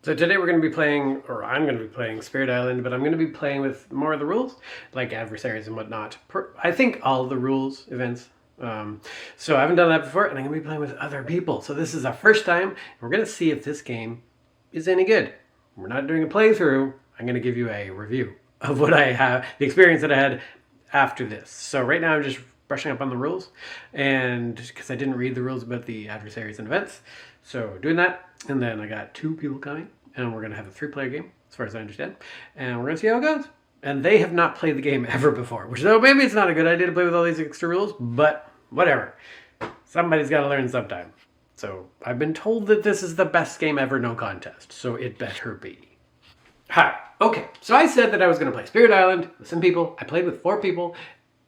So today we're going to be playing, or I'm going to be playing Spirit Island, but I'm going to be playing with more of the rules, like adversaries and whatnot. I think all the rules, events. So I haven't done that before, and I'm going to be playing with other people. So this is our first time, and we're going to see if this game is any good. We're not doing a playthrough. I'm going to give you a review of what I have, the experience that I had after this. So right now I'm just brushing up on the rules, and because I didn't read the rules about the adversaries and events, so doing that, and then I got 2 people coming, and we're gonna have a 3-player game, as far as I understand, and we're gonna see how it goes. And they have not played the game ever before, which though maybe it's not a good idea to play with all these extra rules, but whatever. Somebody's got to learn sometime. So I've been told that this is the best game ever, no contest, so it better be. Hi. Okay, so I said that I was going to play Spirit Island with some people. I played with 4 people.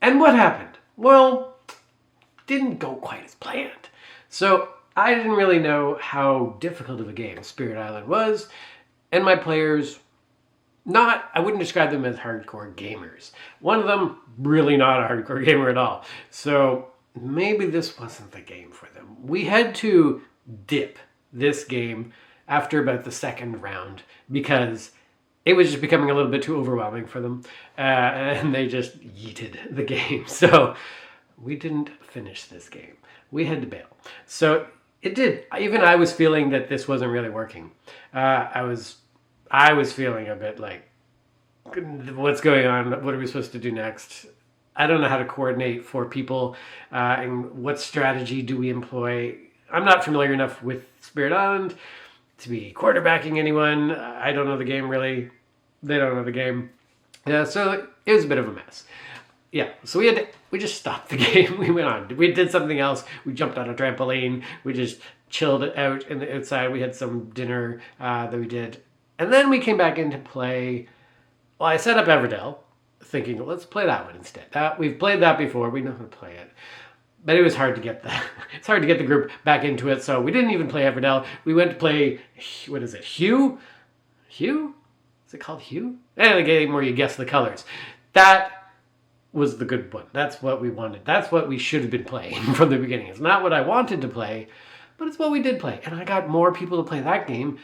And what happened? Well, didn't go quite as planned. So I didn't really know how difficult of a game Spirit Island was. And my players, I wouldn't describe them as hardcore gamers. One of them, really not a hardcore gamer at all. So maybe this wasn't the game for them. We had to dip this game after about the second round because it was just becoming a little bit too overwhelming for them, and they just yeeted the game. So we didn't finish this game. We had to bail. So it did. Even I was feeling that this wasn't really working. I was feeling a bit like, what's going on? What are we supposed to do next? I don't know how to coordinate 4 people, and what strategy do we employ? I'm not familiar enough with Spirit Island to be quarterbacking anyone. I don't know the game really. They don't know the game. Yeah, so it was a bit of a mess. Yeah, so we just stopped the game. We went on. We did something else. We jumped on a trampoline. We just chilled out in the outside. We had some dinner that we did. And then we came back in to play. Well, I set up Everdell, thinking, well, let's play that one instead. We've played that before. We know how to play it. But it was hard to get it's hard to get the group back into it, so we didn't even play Everdell. We went to play, what is it, Hue? Hue? Is it called Hue? And the game where you guess the colors. That was the good one. That's what we wanted. That's what we should have been playing from the beginning. It's not what I wanted to play, but it's what we did play. And I got more people to play that game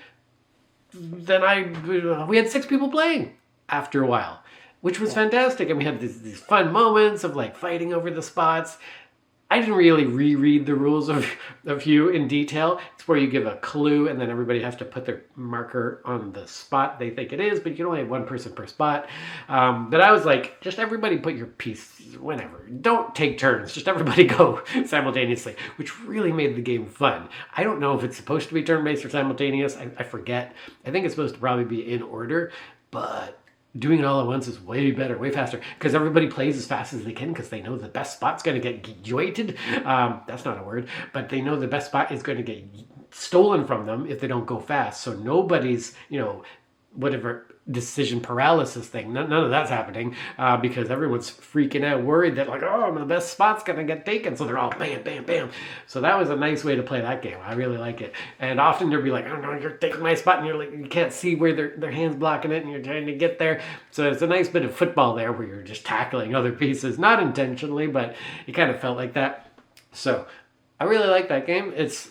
than we had 6 people playing after a while, which was fantastic. And we had these fun moments of like fighting over the spots. I didn't really reread the rules of Hue in detail. It's where you give a clue and then everybody has to put their marker on the spot they think it is, but you can only have 1 person per spot. But I was like, just everybody put your piece whenever. Don't take turns. Just everybody go simultaneously, which really made the game fun. I don't know if it's supposed to be turn-based or simultaneous. I forget. I think it's supposed to probably be in order, but doing it all at once is way better, way faster, because everybody plays as fast as they can because they know the best spot's going to get joited. That's not a word, but they know the best spot is going to get stolen from them if they don't go fast. So nobody's, whatever decision paralysis thing, none of that's happening because everyone's freaking out, worried that like, oh, the best spot's going to get taken. So they're all bam, bam, bam. So that was a nice way to play that game. I really like it. And often they'll be like, oh no, you're taking my spot, and you're like, you can't see where their hands blocking it and you're trying to get there. So it's a nice bit of football there where you're just tackling other pieces, not intentionally, but it kind of felt like that. So I really like that game. It's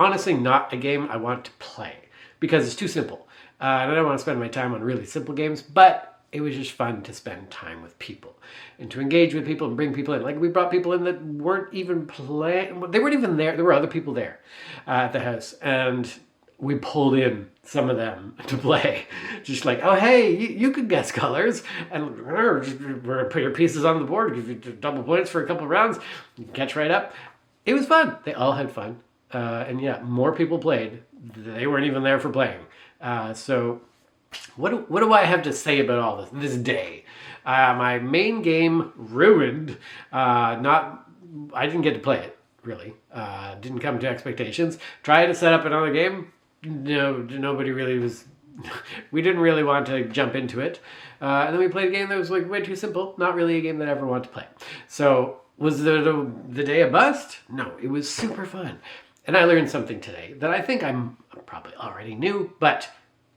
honestly not a game I want to play because it's too simple. And I don't want to spend my time on really simple games, but it was just fun to spend time with people and to engage with people and bring people in. Like we brought people in that weren't even playing. They weren't even there. There were other people there at the house. And we pulled in some of them to play. Just like, oh, hey, you could guess colors. And we're going to put your pieces on the board, give you double points for a couple of rounds. You can catch right up. It was fun. They all had fun. And yeah, more people played. They weren't even there for playing. So what do I have to say about all this day? My main game ruined. I didn't get to play it, really. Didn't come to expectations. Tried to set up another game. No, nobody really was. We didn't really want to jump into it. And then we played a game that was like way too simple. Not really a game that I ever want to play. So was the day a bust? No, it was super fun. And I learned something today that I think I'm probably already knew, but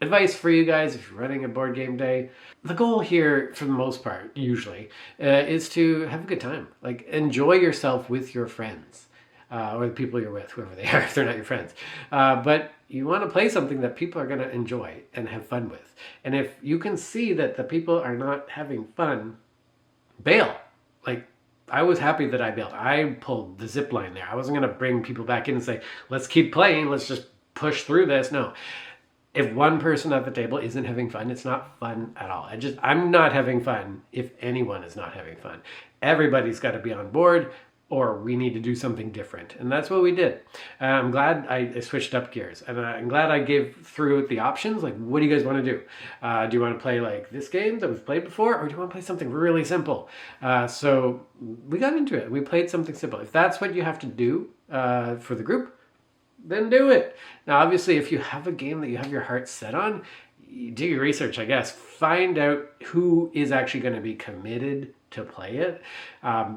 advice for you guys if you're running a board game day. The goal here, for the most part, usually, is to have a good time. Like, enjoy yourself with your friends. or the people you're with, whoever they are, if they're not your friends. But you want to play something that people are going to enjoy and have fun with. And if you can see that the people are not having fun, bail. Like, I was happy that I bailed. I pulled the zip line there. I wasn't going to bring people back in and say, let's keep playing, let's just push through this. No. If one person at the table isn't having fun, it's not fun at all. I'm not having fun if anyone is not having fun. Everybody's got to be on board, or we need to do something different. And that's what we did. I'm glad I switched up gears. And I'm glad I gave through the options. Like, what do you guys want to do? Do you want to play like this game that we've played before? Or do you want to play something really simple? So we got into it. We played something simple. If that's what you have to do for the group, then do it. Now, obviously, if you have a game that you have your heart set on, you do your research, I guess. Find out who is actually going to be committed to play it,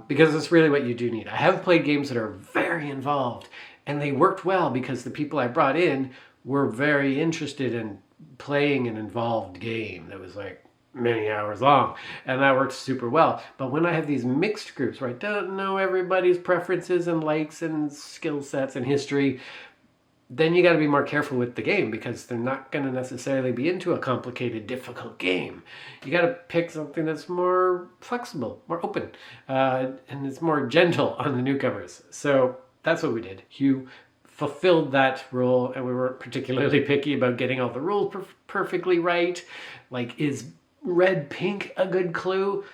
because it's really what you do need. I have played games that are very involved, and they worked well because the people I brought in were very interested in playing an involved game that was like many hours long, and that worked super well. But when I have these mixed groups where I don't know everybody's preferences and likes and skill sets and history, then you got to be more careful with the game, because they're not going to necessarily be into a complicated, difficult game. You got to pick something that's more flexible, more open, and it's more gentle on the newcomers. So that's what we did. Hugh fulfilled that role, and we weren't particularly picky about getting all the rules perfectly right. Like, is red pink a good clue?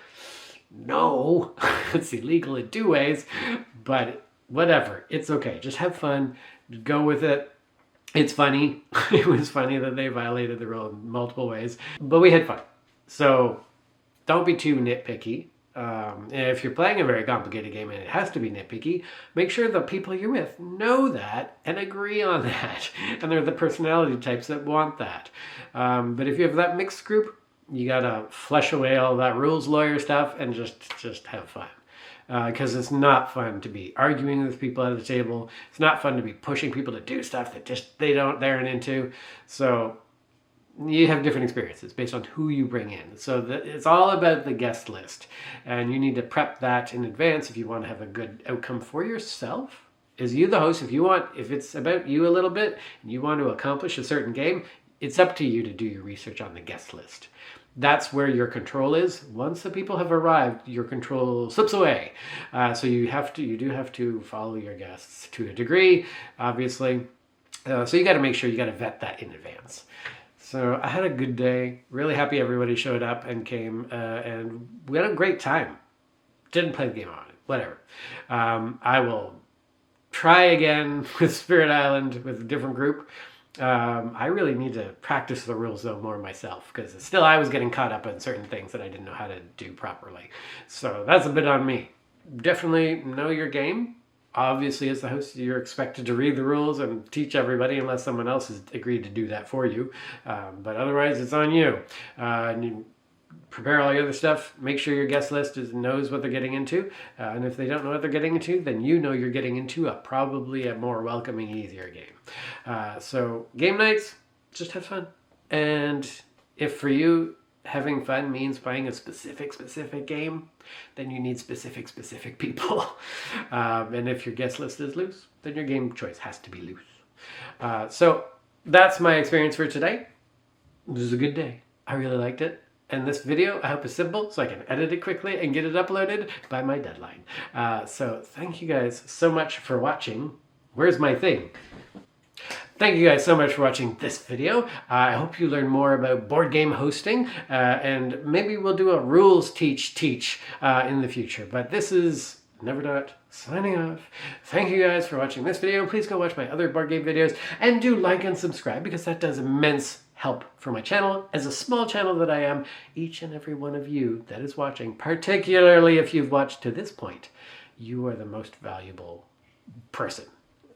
No, it's illegal in 2 ways, but whatever. It's okay. Just have fun. Go with it. It's funny. It was funny that they violated the rule in multiple ways, but we had fun. So don't be too nitpicky. If you're playing a very complicated game and it has to be nitpicky, make sure the people you're with know that and agree on that. And they're the personality types that want that. But if you have that mixed group, you gotta flesh away all that rules lawyer stuff and just have fun. Because it's not fun to be arguing with people at the table. It's not fun to be pushing people to do stuff that they aren't into. So you have different experiences based on who you bring in. So it's all about the guest list, and you need to prep that in advance if you want to have a good outcome for yourself. As you, the host, if it's about you a little bit and you want to accomplish a certain game, it's up to you to do your research on the guest list. That's where your control is. Once the people have arrived, your control slips away. So you do have to follow your guests to a degree, obviously. So you got to make sure you got to vet that in advance. So I had a good day. Really happy everybody showed up and came, and we had a great time. Didn't play the game on it. Whatever. I will try again with Spirit Island with a different group. I really need to practice the rules though more myself, because still I was getting caught up on certain things that I didn't know how to do properly. So that's a bit on me. Definitely know your game. Obviously, as the host, you're expected to read the rules and teach everybody unless someone else has agreed to do that for you. But otherwise, it's on you. And you prepare all the other stuff. Make sure your guest list knows what they're getting into. And if they don't know what they're getting into, then you know you're getting into probably a more welcoming, easier game. So game nights, just have fun. And if for you, having fun means playing a specific game, then you need specific people. And if your guest list is loose, then your game choice has to be loose. So that's my experience for today. This is a good day. I really liked it. And this video, I hope, is simple so I can edit it quickly and get it uploaded by my deadline. So thank you guys so much for watching. Where's my thing? Thank you guys so much for watching this video. I hope you learn more about board game hosting, and maybe we'll do a rules teach in the future. But this is Neverdot signing off. Thank you guys for watching this video. Please go watch my other board game videos, and do like and subscribe, because that does immense help for my channel. As a small channel that I am, each and every one of you that is watching, particularly if you've watched to this point, you are the most valuable person.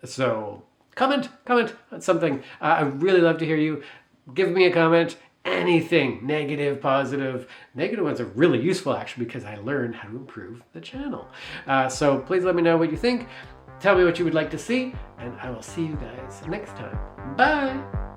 So comment on something. I'd really love to hear you. Give me a comment. Anything, negative, positive. Negative ones are really useful, actually, because I learned how to improve the channel. So please let me know what you think. Tell me what you would like to see, and I will see you guys next time. Bye!